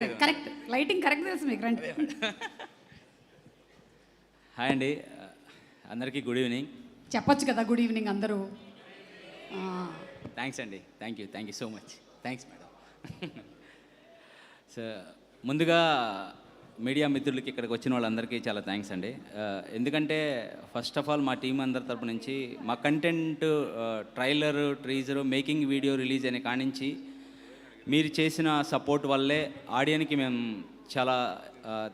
Correct lighting correct తెలుసు మీకు రండి. హాయ్ అండి, అందరికీ గుడ్ ఈవినింగ్. చెప్పొచ్చు కదా గుడ్ ఈవినింగ్ అందరూ. థ్యాంక్స్ అండి, thank you so much. Thanks madam. So ముందుగా మీడియా మిత్రులకి ఇక్కడికి వచ్చిన వాళ్ళందరికీ చాలా థ్యాంక్స్ అండి. ఎందుకంటే ఫస్ట్ ఆఫ్ ఆల్ మా టీం అందరి తరపు నుంచి మా content trailer, teaser, making video release అయిన కానించి మీరు చేసిన సపోర్ట్ వల్లే ఆడియన్కి మేము చాలా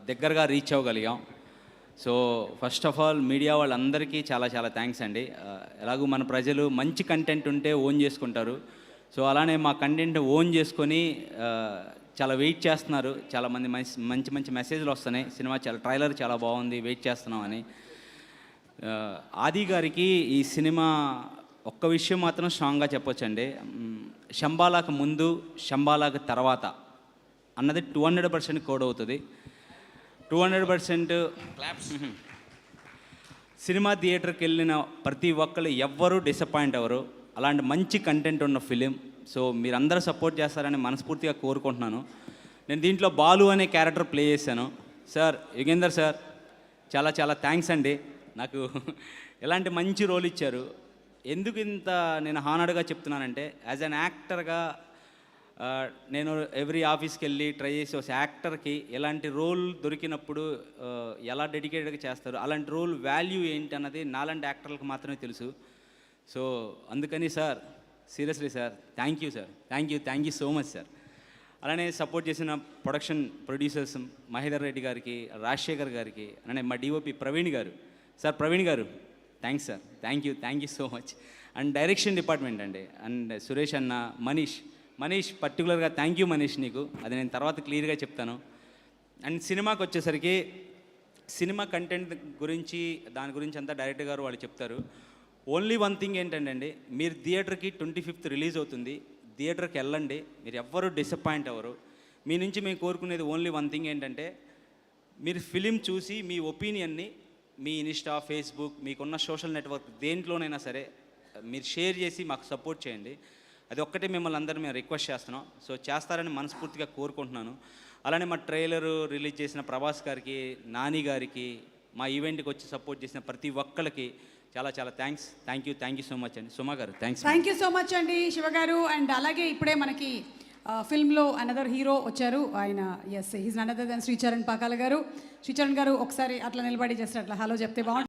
దగ్గరగా రీచ్ అవ్వగలిగాం. So first of all media వాళ్ళందరికీ చాలా చాలా థ్యాంక్స్ అండి. ఎలాగూ మన ప్రజలు మంచి కంటెంట్ ఉంటే ఓన్ చేసుకుంటారు. సో అలానే మా కంటెంట్ ఓన్ చేసుకొని చాలా వెయిట్ చేస్తున్నారు. చాలామంది మంచి మంచి మెసేజ్లు వస్తున్నాయి. సినిమా చాలా ట్రైలర్ చాలా బాగుంది, వెయిట్ చేస్తున్నామని. ఆది గారికి ఈ సినిమా ఒక్క విషయం మాత్రం స్ట్రాంగ్గా చెప్పొచ్చండి. శంబాలాకు ముందు, శంబాలాకు తర్వాత అన్నది 200% కోడ్ అవుతుంది. 200% క్లాప్స్. సినిమా థియేటర్కి వెళ్ళిన ప్రతి ఒక్కరు ఎవ్వరూ డిసప్పాయింట్ అవ్వరు. అలాంటి మంచి కంటెంట్ ఉన్న ఫిలిం. సో మీరందరూ సపోర్ట్ చేస్తారని మనస్ఫూర్తిగా కోరుకుంటున్నాను. నేను దీంట్లో బాలు అనే క్యారెక్టర్ ప్లే చేశాను. సార్ యుగేందర్ సార్ చాలా చాలా థ్యాంక్స్ అండి. నాకు ఎలాంటి మంచి రోల్ ఇచ్చారు. ఎందుకు ఇంత నేను హానర్డ్గా చెప్తున్నానంటే, యాజ్ అన్ యాక్టర్గా నేను ఎవ్రీ ఆఫీస్కి వెళ్ళి ట్రై చేసి ఒక యాక్టర్కి ఎలాంటి రోల్ దొరికినప్పుడు ఎలా డెడికేటెడ్గా చేస్తారు, అలాంటి రోల్ వాల్యూ ఏంటి అన్నది నాలాంటి యాక్టర్లకు మాత్రమే తెలుసు. సో అందుకని sir seriously sir thank you sir, thank you so much sir. అలానే సపోర్ట్ చేసిన ప్రొడక్షన్ ప్రొడ్యూసర్స్ మహేందర్ రెడ్డి గారికి, రాజశేఖర్ గారికి, అలానే మా డిఓపి ప్రవీణ్ గారు. సార్ ప్రవీణ్ గారు thanks sir, thank you so much. And direction department అండి, అండ్ సురేష్ అన్న, మనీష్ పర్టికులర్గా థ్యాంక్ యూ మనీష్, నీకు అది నేను తర్వాత క్లియర్గా చెప్తాను. అండ్ సినిమాకి వచ్చేసరికి సినిమా కంటెంట్ గురించి దాని గురించి అంతా డైరెక్టర్ గారు వాళ్ళు చెప్తారు. ఓన్లీ వన్ థింగ్ ఏంటంటే అండి, మీరు థియేటర్కి 25th రిలీజ్ అవుతుంది, థియేటర్కి వెళ్ళండి. మీరు ఎవ్వరూ డిసప్పాయింట్ అవ్వరు. మీ నుంచి మేము కోరుకునేది ఓన్లీ వన్ థింగ్ ఏంటంటే, మీరు ఫిలిం చూసి మీ ఒపీనియన్ని మీ ఇన్స్టా, ఫేస్బుక్, మీకున్న సోషల్ నెట్వర్క్ దేంట్లోనైనా సరే మీరు షేర్ చేసి మాకు సపోర్ట్ చేయండి. అది ఒక్కటే మిమ్మల్ని అందరూ మేము రిక్వెస్ట్ చేస్తున్నాం. సో చేస్తారని మనస్ఫూర్తిగా కోరుకుంటున్నాను. అలానే మా ట్రైలరు రిలీజ్ చేసిన ప్రభాస్ గారికి, నాని గారికి, మా ఈవెంట్కి వచ్చి సపోర్ట్ చేసిన ప్రతి ఒక్కరికి చాలా చాలా thanks. Thank you so much అండి. సుమా గారు థ్యాంక్ యూ సో మచ్ అండి శివ గారు. అండ్ అలాగే ఇప్పుడే మనకి ఫిల్మ్లో అనదర్ హీరో వచ్చారు. ఆయన as he's another then Sricharan Pakala గారు. శ్రీచరణ్ గారు ఒకసారి అట్లా నిలబడి చేస్తారు, అట్లా హలో చెప్తే బాగుంటుంది.